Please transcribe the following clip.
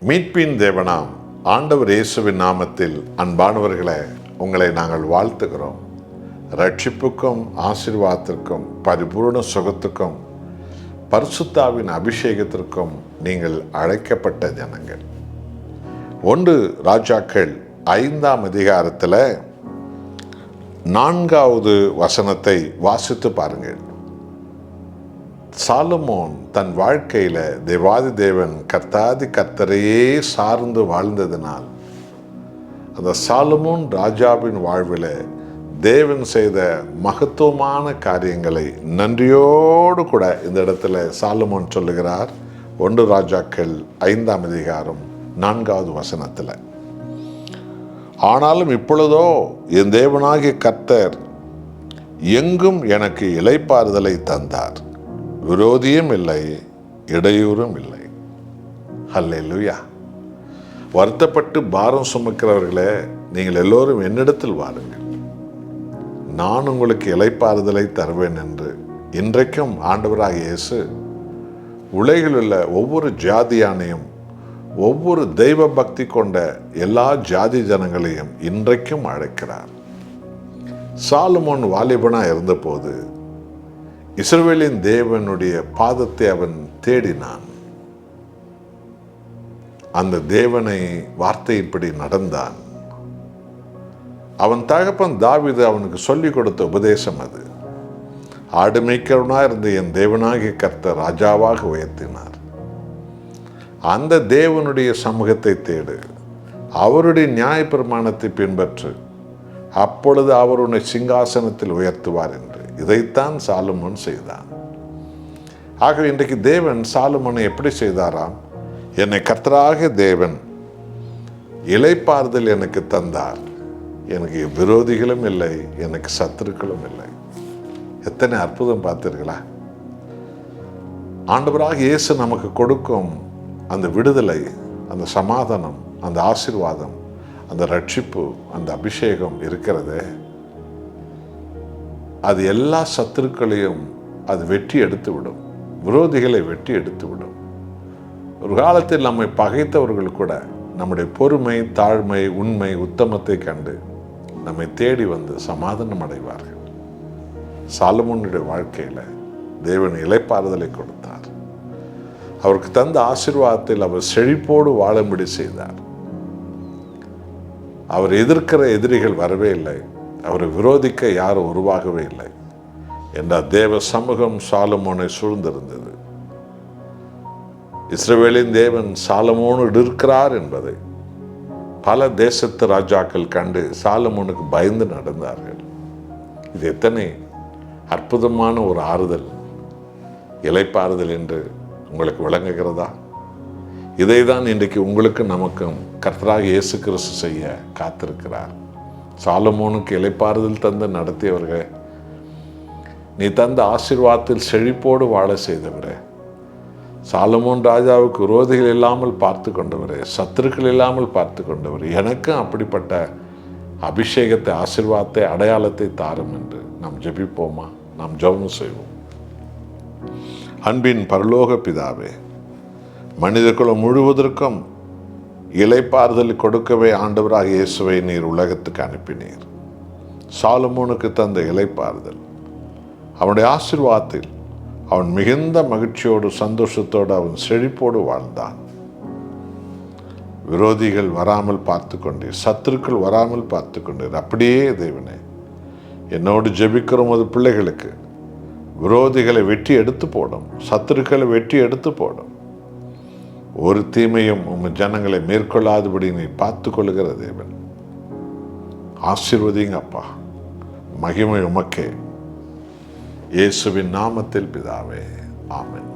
மீட்பின் தேவனாம் ஆண்டவர் இயேசுவின் நாமத்தில் அன்பானவர்களே, உங்களை நாங்கள் வாழ்த்துகிறோம். ரட்சிப்புக்கும் ஆசீர்வாதத்திற்கும் பரிபூர்ண சுகத்துக்கும் பரிசுத்தாவின் அபிஷேகத்திற்கும் நீங்கள் அழைக்கப்பட்ட ஜனங்கள். 1 ராஜாக்கள் 5ஆம் அதிகாரத்தில் 4வது வசனத்தை வாசித்து பாருங்கள். சாலமோன் தன் வாழ்க்கையில் தேவாதி தேவன் கர்த்தாதி கர்த்தரையே சார்ந்து வாழ்ந்ததினால் அந்த சாலமோன் ராஜாவின் வாழ்வில் தேவன் செய்த மகத்துவமான காரியங்களை நன்றியோடு கூட இந்த இடத்துல சாலமோன் சொல்லுகிறார். 1 ராஜாக்கள் 5ஆம் அதிகாரம் 4வது வசனத்தில், ஆனாலும் இப்பொழுதோ என் தேவனாகிய கர்த்தர் எங்கும் எனக்கு இளைப்பாறுதலை தந்தார், விரோதியும் இல்லை, இடையூறும் இல்லை. ஹல்லேலூயா. வருத்தப்பட்டு பாரம் சுமக்கிறவர்களே, நீங்கள் எல்லோரும் என்னிடத்தில் வாருங்கள், நான் உங்களுக்கு இளைப்பாறுதலை தருவேன் என்று இன்றைக்கும் ஆண்டவராகிய இயேசு உலகில் உள்ள ஒவ்வொரு ஜாதியானையும் ஒவ்வொரு தெய்வ பக்தி கொண்ட எல்லா ஜாதி ஜனங்களையும் இன்றைக்கும் அழைக்கிறார். சாலமோன் வாலிபனாக இருந்தபோது இஸ்ரவேலின் தேவனுடைய பாதத்தை அவன் தேடினான். அந்த தேவனை வார்த்தையின்படி நடந்தான். அவன் தகப்பன் தாவீது அவனுக்கு சொல்லிக் கொடுத்த உபதேசம் அது. ஆடு மேய்க்கிறவனாக இருந்த என் தேவனாகிய கர்த்தர் ராஜாவாக உயர்த்தினார். அந்த தேவனுடைய சமூகத்தை தேடு, அவருடைய நியாயப்பிரமாணத்தை பின்பற்று, அப்பொழுது அவர் உன்னை சிங்காசனத்தில் உயர்த்துவார் என்று இதைத்தான் சாலமோன் செய்தான். ஆகவே இன்றைக்கு தேவன் சாலமோனை எப்படி செய்தாராம்? என்னை கர்த்தராகிய தேவன் இளைப்பாறுதல் எனக்கு தந்தார், எனக்கு விரோதிகளும் இல்லை, எனக்கு சத்துருக்களும் இல்லை. எத்தனை அற்புதம் பார்த்தீர்களா? ஆண்டவராக இயேசு நமக்கு கொடுக்கும் அந்த விடுதலை, அந்த சமாதானம், அந்த ஆசீர்வாதம், அந்த ரட்சிப்பு, அந்த அபிஷேகம் இருக்கிறது. அது எல்லா சத்துருக்களையும் அது வெற்றி எடுத்து விடும், விரோதிகளை வெற்றி எடுத்து விடும். ஒரு காலத்தில் நம்மை பகைத்தவர்கள் கூட நம்முடைய பொறுமை, தாழ்மை, உண்மை, உத்தமத்தை கண்டு நம்மை தேடி வந்து சமாதானம் அடைவார்கள். சாலமோனுடைய வாழ்க்கையில் தேவன் இளைப்பாறுதலை கொடுத்தார். அவருக்கு தந்த ஆசீர்வாதத்தில் அவர் செழிப்போடு வாழும்படி செய்தார். அவர் எதிர்க்கிற எதிரிகள் வரவே இல்லை, அவரை விரோதிக்க யாரும் உருவாகவே இல்லை என்ற தேவ சமூகம் சாலமோனை சூழ்ந்திருந்தது. இஸ்ரவேலின் தேவன் சாலமோனோடு இருக்கிறார் என்பதை பல தேசத்து ராஜாக்கள் கண்டு சாலமோனுக்கு பயந்து நடந்தார்கள். இது எத்தனை அற்புதமான ஒரு ஆறுதல், இளைப்பாறுதல் என்று உங்களுக்கு விளங்குகிறதா? இதை தான் இன்றைக்கு உங்களுக்கு நமக்கும் கர்த்தராகிய இயேசு கிறிஸ்து செய்ய காத்திருக்கிறார். சாலமோனுக்கு இளைப்பாறுதல் தந்து நடத்தியவர்கள், நீ தந்த ஆசீர்வாதத்தில் செழிப்போடு வாழ செய்தவரே, சாலமோன் ராஜாவுக்கு விரோதிகள் இல்லாமல் பார்த்து கொண்டவரே, சத்துருக்கள் இல்லாமல் பார்த்து கொண்டவரே, எனக்கும் அப்படிப்பட்ட அபிஷேகத்தை, ஆசீர்வாதத்தை, அடையாளத்தை தாரும் என்று நாம் ஜெபிப்போமா? நாம் ஜெபம் செய்வோம். அன்பின் பரலோக பிதாவே, மனிதகுலம் முழுவதற்கும் இளைப்பாறுதல் கொடுக்கவே ஆண்டவராக இயேசுவை நீர் உலகத்துக்கு அனுப்பினீர். சாலமோனுக்கு தந்த இளைப்பாறுதல், அவனுடைய ஆசீர்வாதத்தில் அவன் மிகுந்த மகிழ்ச்சியோடு சந்தோஷத்தோடு அவன் செழிப்போடு வாழ்ந்தான். விரோதிகள் வராமல் பார்த்து கொண்டீர், சத்துருக்கள் வராமல் பார்த்து கொண்டீர். அப்படியே தேவனே, என்னோடு ஜெபிக்கிற உமது பிள்ளைகளுக்கு விரோதிகளை வெற்றி எடுத்து போடும், சத்துருக்களை வெற்றி எடுத்து போடும், ஒரு தீமையும் உங்கள் ஜனங்களை மேற்கொள்ளாதபடி நீ பார்த்து கொள்ளுகிற தேவன். ஆசீர்வதிங்க அப்பா, மகிமை உமக்கே. இயேசுவின் நாமத்தில் பிதாவே, ஆமென்.